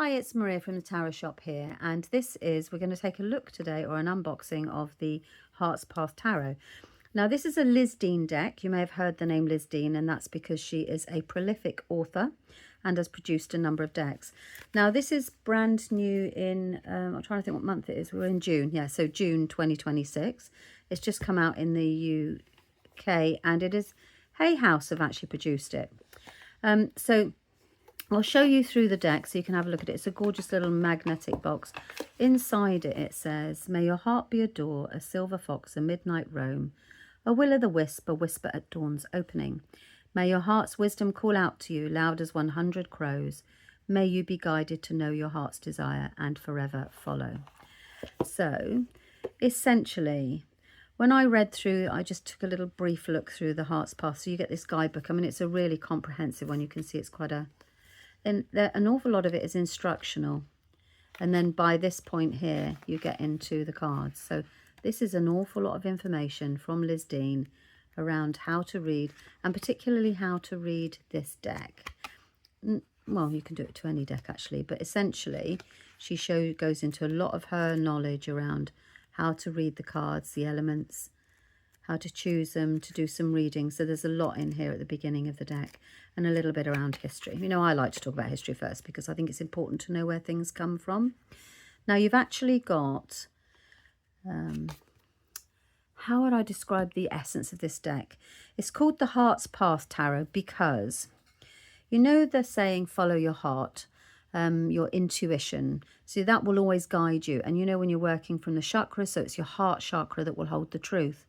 Hi, it's Maria from the Tarot Shop here, and we're going to take a look today, or an unboxing of the Heart's Path Tarot. Now, this is a Liz Dean deck. You may have heard the name Liz Dean, and that's because she is a prolific author and has produced a number of decks. Now, this is brand new in, I'm trying to think what month it is. We're in June. Yeah, so June 2026. It's just come out in the UK, and it is Hay House have actually produced it. So I'll show you through the deck so you can have a look at it. It's a gorgeous little magnetic box. Inside it, it says, "May your heart be a door, a silver fox, a midnight roam, a will-o'-the-wisp, a whisper at dawn's opening. May your heart's wisdom call out to you, loud as 100 crows. May you be guided to know your heart's desire and forever follow." So, essentially, when I read through, I just took a little brief look through the Heart's Path. So you get this guidebook. I mean, it's a really comprehensive one. You can see it's quite a... Then an awful lot of it is instructional, and then by this point here you get into the cards. So this is an awful lot of information from Liz Dean around how to read, and particularly how to read this deck. Well, you can do it to any deck actually, but essentially she goes into a lot of her knowledge around how to read the cards, the elements, how to choose them, to do some reading. So there's a lot in here at the beginning of the deck, and a little bit around history. You know, I like to talk about history first because I think it's important to know where things come from. Now, you've actually got, how would I describe the essence of this deck? It's called the Heart's Path Tarot because, you know the saying, follow your heart, your intuition. So that will always guide you. And you know when you're working from the chakra, so it's your heart chakra that will hold the truth.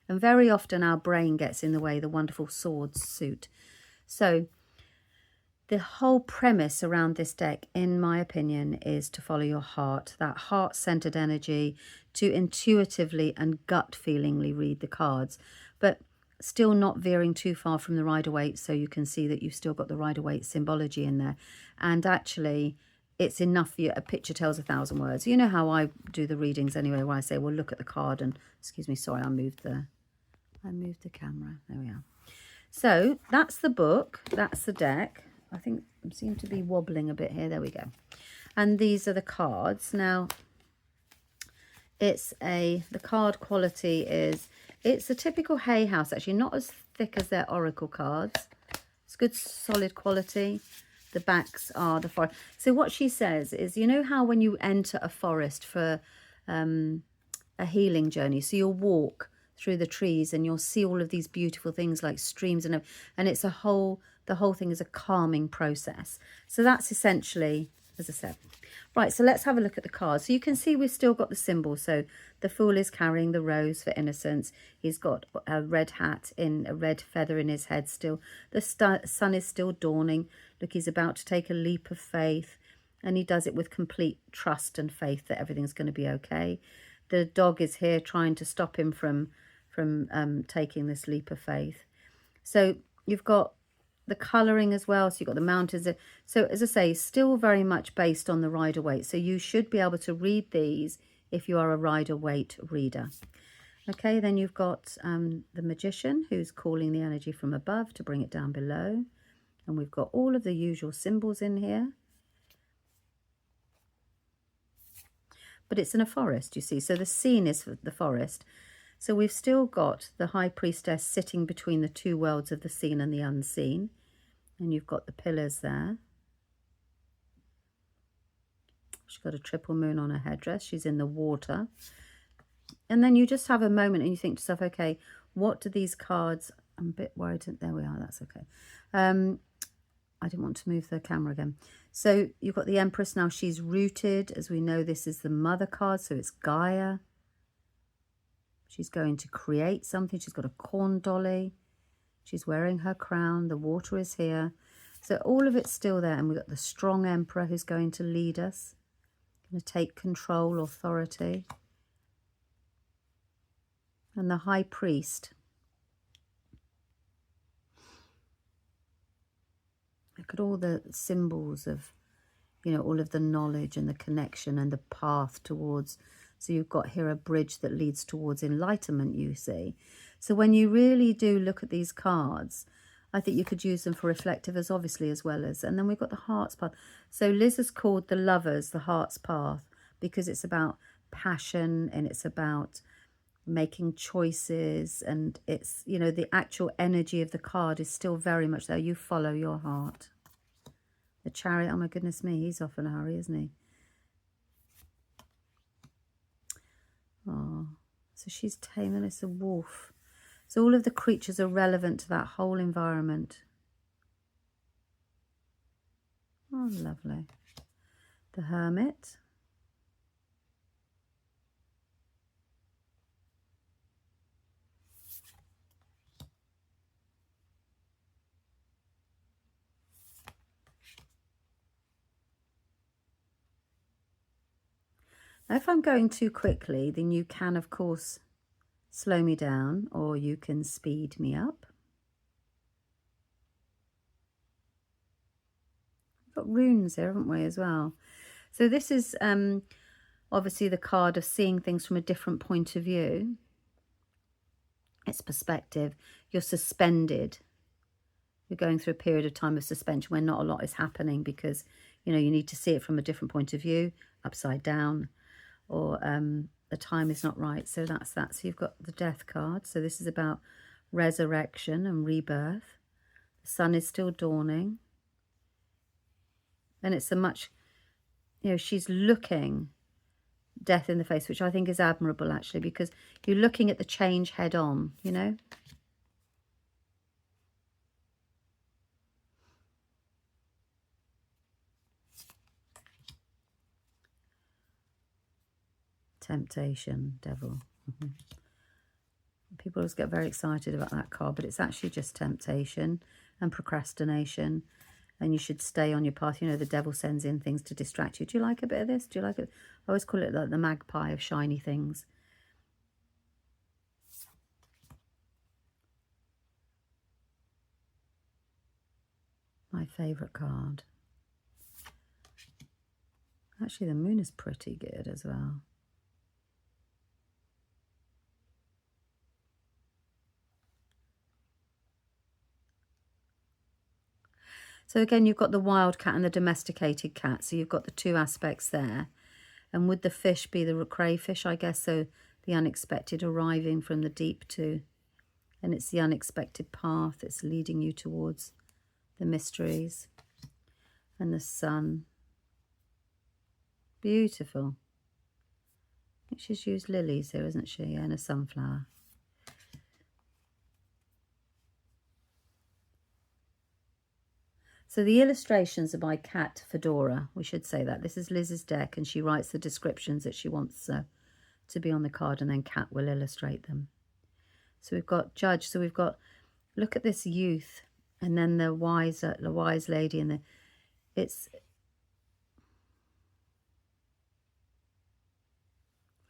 And very often our brain gets in the way, the wonderful swords suit. So the whole premise around this deck, in my opinion, is to follow your heart, that heart-centered energy, to intuitively and gut-feelingly read the cards, but still not veering too far from the Rider-Waite, so you can see that you've still got the Rider-Waite symbology in there. And actually, it's enough for you. A picture tells 1,000 words. You know how I do the readings anyway, where I say, well, look at the card and, excuse me, sorry, I moved the camera. There we are. So that's the book. That's the deck. I think I seem to be wobbling a bit here. There we go. And these are the cards. Now, the card quality is, it's a typical Hay House, actually, not as thick as their Oracle cards. It's good, solid quality. The backs are the forest. So what she says is, you know how when you enter a forest for a healing journey, so you'll walk through the trees and you'll see all of these beautiful things like streams, and it's the whole thing is a calming process. So that's essentially, as I said. Right, so let's have a look at the cards. So you can see we've still got the symbol. So the Fool is carrying the rose for innocence. He's got a red hat, in a red feather in his head still. The sun is still dawning. Look, he's about to take a leap of faith, and he does it with complete trust and faith that everything's going to be okay. The dog is here trying to stop him from taking this leap of faith. So you've got the colouring as well. So you've got the mountains. So as I say, still very much based on the Rider-Waite. So you should be able to read these if you are a Rider-Waite reader. Okay, then you've got the Magician, who's calling the energy from above to bring it down below. And we've got all of the usual symbols in here. But it's in a forest, you see. So the scene is the forest. So we've still got the High Priestess sitting between the two worlds of the seen and the unseen. And you've got the pillars there. She's got a triple moon on her headdress. She's in the water. And then you just have a moment and you think to yourself, okay, what do these cards... I'm a bit worried. There we are. That's okay. I didn't want to move the camera again. So you've got the Empress. Now she's rooted. As we know, this is the Mother card. So it's Gaia. She's going to create something. She's got a corn dolly. She's wearing her crown. The water is here. So all of it's still there. And we've got the strong Emperor who's going to lead us. Going to take control, authority. And the High Priest. Look at all the symbols of, you know, all of the knowledge and the connection and the path towards. So you've got here a bridge that leads towards enlightenment, you see. So when you really do look at these cards, I think you could use them for reflective as obviously as well as. And then we've got the Heart's Path. So Liz has called the Lovers the Heart's Path because it's about passion and it's about making choices, and it's, you know, the actual energy of the card is still very much there. You follow your heart. The Chariot, oh my goodness me, he's off in a hurry, isn't he? Oh, so she's tame, and it's a wolf. So all of the creatures are relevant to that whole environment. Oh, lovely. The Hermit. Now, if I'm going too quickly, then you can, of course, slow me down, or you can speed me up. We've got runes here, haven't we, as well? So this is obviously the card of seeing things from a different point of view. It's perspective. You're suspended. You're going through a period of time of suspension where not a lot is happening because, you know, you need to see it from a different point of view, upside down, or the time is not right. So that's that. So you've got the Death card. So this is about resurrection and rebirth. The sun is still dawning. And it's a much, you know, she's looking death in the face, which I think is admirable, actually, because you're looking at the change head on, you know. Temptation, Devil. People always get very excited about that card, but it's actually just temptation and procrastination, and you should stay on your path. You know, the devil sends in things to distract you. Do you like a bit of this? Do you like it? I always call it like the magpie of shiny things. My favourite card. Actually, the moon is pretty good as well. So again, you've got the wild cat and the domesticated cat. So you've got the two aspects there. And would the fish be the crayfish, I guess? So the unexpected arriving from the deep too. And it's the unexpected path. It's leading you towards the mysteries. And the sun. Beautiful. I think she's used lilies here, isn't she? And a sunflower. So the illustrations are by Kat Fedora. We should say that. This is Liz's deck, and she writes the descriptions that she wants to be on the card, and then Kat will illustrate them. So we've got Judge. So we've got, look at this youth, and then the wise lady, and it's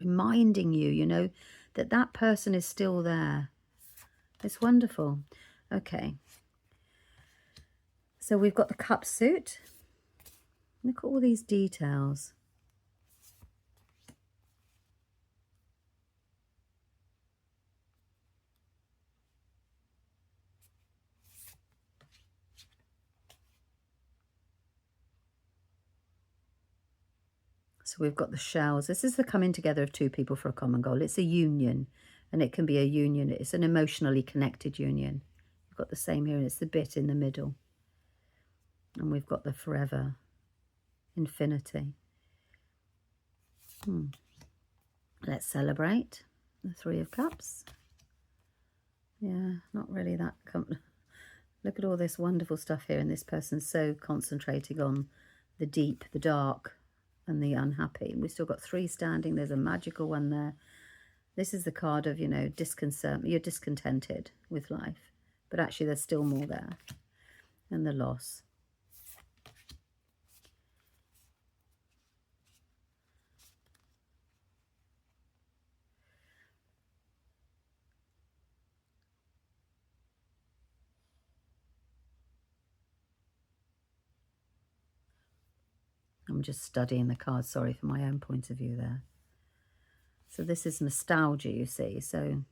reminding you, you know, that that person is still there. It's wonderful. Okay. So we've got the cup suit. Look at all these details. So we've got the shells. This is the coming together of two people for a common goal. It's a union, and it can be a union. It's an emotionally connected union. We've got the same here, and it's the bit in the middle. And we've got the forever, infinity. Let's celebrate the Three of Cups. Yeah, not really that. Look at all this wonderful stuff here, and this person's so concentrating on the deep, the dark, and the unhappy. We've still got three standing. There's a magical one there. This is the card of, you know, disconcert. You're discontented with life, but actually there's still more there. And the loss. I'm just studying the cards, sorry, for my own point of view there. So this is nostalgia, you see. So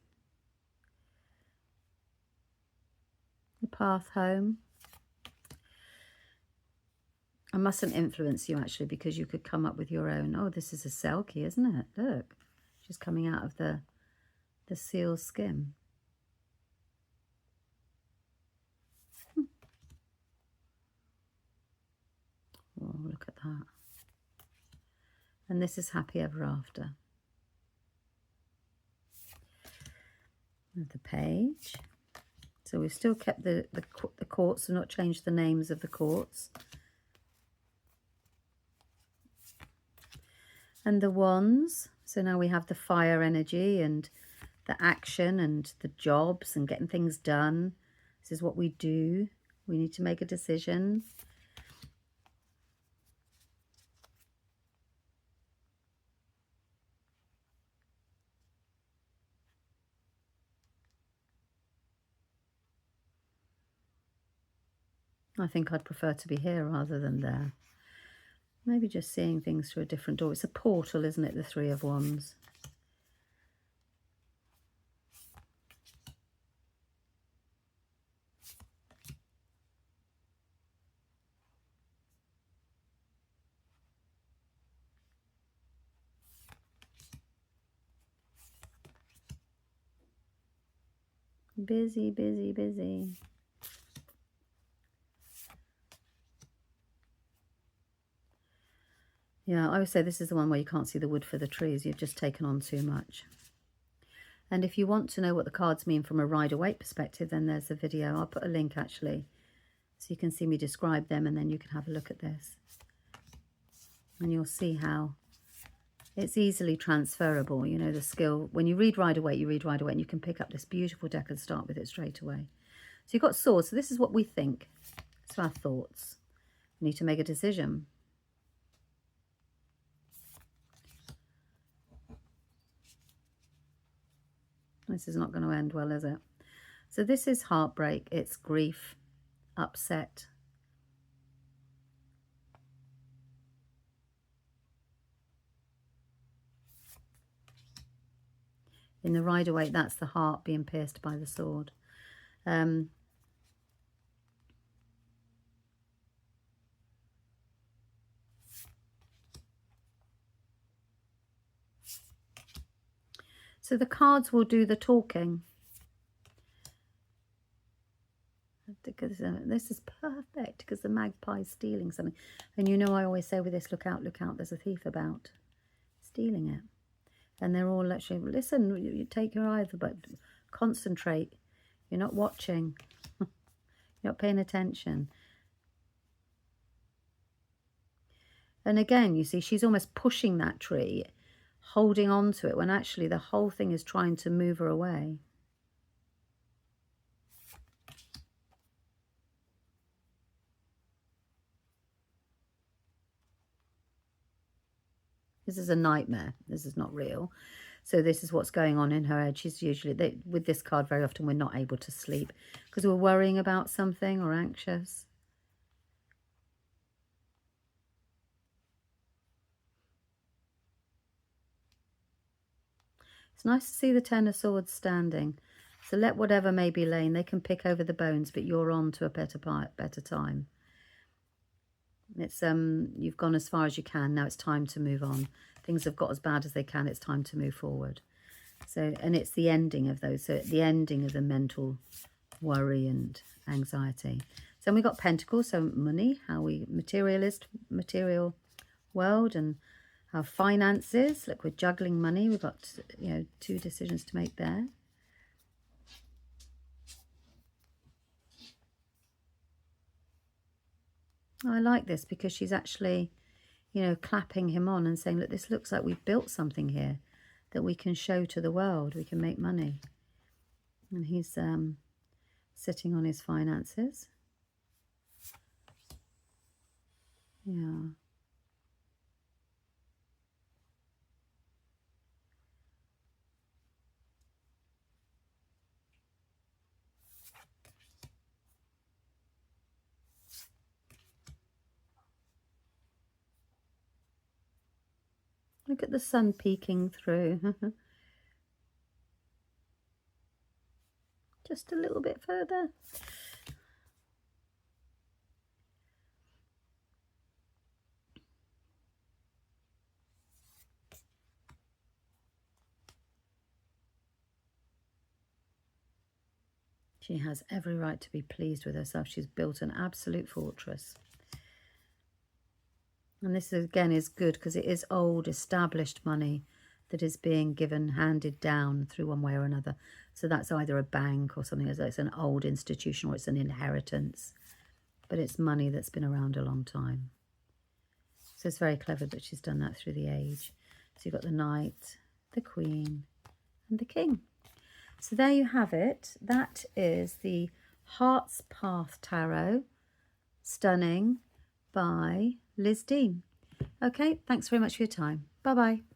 The path home. I mustn't influence you actually, because you could come up with your own. Oh, this is a Selkie, isn't it? Look, she's coming out of the seal skin. Oh, look at that. And this is happy ever after. And the page. So we've still kept the quartz, and not changed the names of the quartz. And the wands. So now we have the fire energy and the action and the jobs and getting things done. This is what we do. We need to make a decision. I think I'd prefer to be here rather than there. Maybe just seeing things through a different door. It's a portal, isn't it? The Three of Wands. Busy, busy, busy. Yeah, I would say this is the one where you can't see the wood for the trees. You've just taken on too much. And if you want to know what the cards mean from a Rider-Waite perspective, then there's a video. I'll put a link actually, so you can see me describe them, and then you can have a look at this. And you'll see how it's easily transferable, you know, the skill. When you read Rider-Waite, you read Rider-Waite, and you can pick up this beautiful deck and start with it straight away. So you've got swords. So this is what we think. So our thoughts. We need to make a decision. This is not going to end well, is it? So this is heartbreak. It's grief, upset. In the Rider-Waite, that's the heart being pierced by the sword. So the cards will do the talking. This is perfect because the magpie's stealing something. And you know I always say with this, look out, there's a thief about. Stealing it. And they're all actually, listen, you take your eyes, but concentrate. You're not watching. You're not paying attention. And again, you see, she's almost pushing that tree, holding on to it, when actually the whole thing is trying to move her away. This is a nightmare. This is not real. So this is what's going on in her head. She's usually, with this card, very often we're not able to sleep because we're worrying about something or anxious. It's nice to see the Ten of Swords standing. So let whatever may be laying, they can pick over the bones, but you're on to a better time. It's you've gone as far as you can. Now it's time to move on. Things have got as bad as they can. It's time to move forward. So, and it's the ending of those. So the ending of the mental worry and anxiety. So we got Pentacles, so money, how we material world, and our finances. Look, we're juggling money. We've got, you know, 2 decisions to make there. I like this because she's actually, you know, clapping him on and saying, look, this looks like we've built something here that we can show to the world. We can make money. And he's sitting on his finances. Yeah. Look at the sun peeking through. Just a little bit further. She has every right to be pleased with herself. She's built an absolute fortress. And this, again, is good because it is old, established money that is being given, handed down through one way or another. So that's either a bank or something as it's an old institution or it's an inheritance. But it's money that's been around a long time. So it's very clever that she's done that through the age. So you've got the Knight, the Queen, and the King. So there you have it. That is the Heart's Path Tarot, stunning, by Liz Dean. Okay, thanks very much for your time. Bye-bye.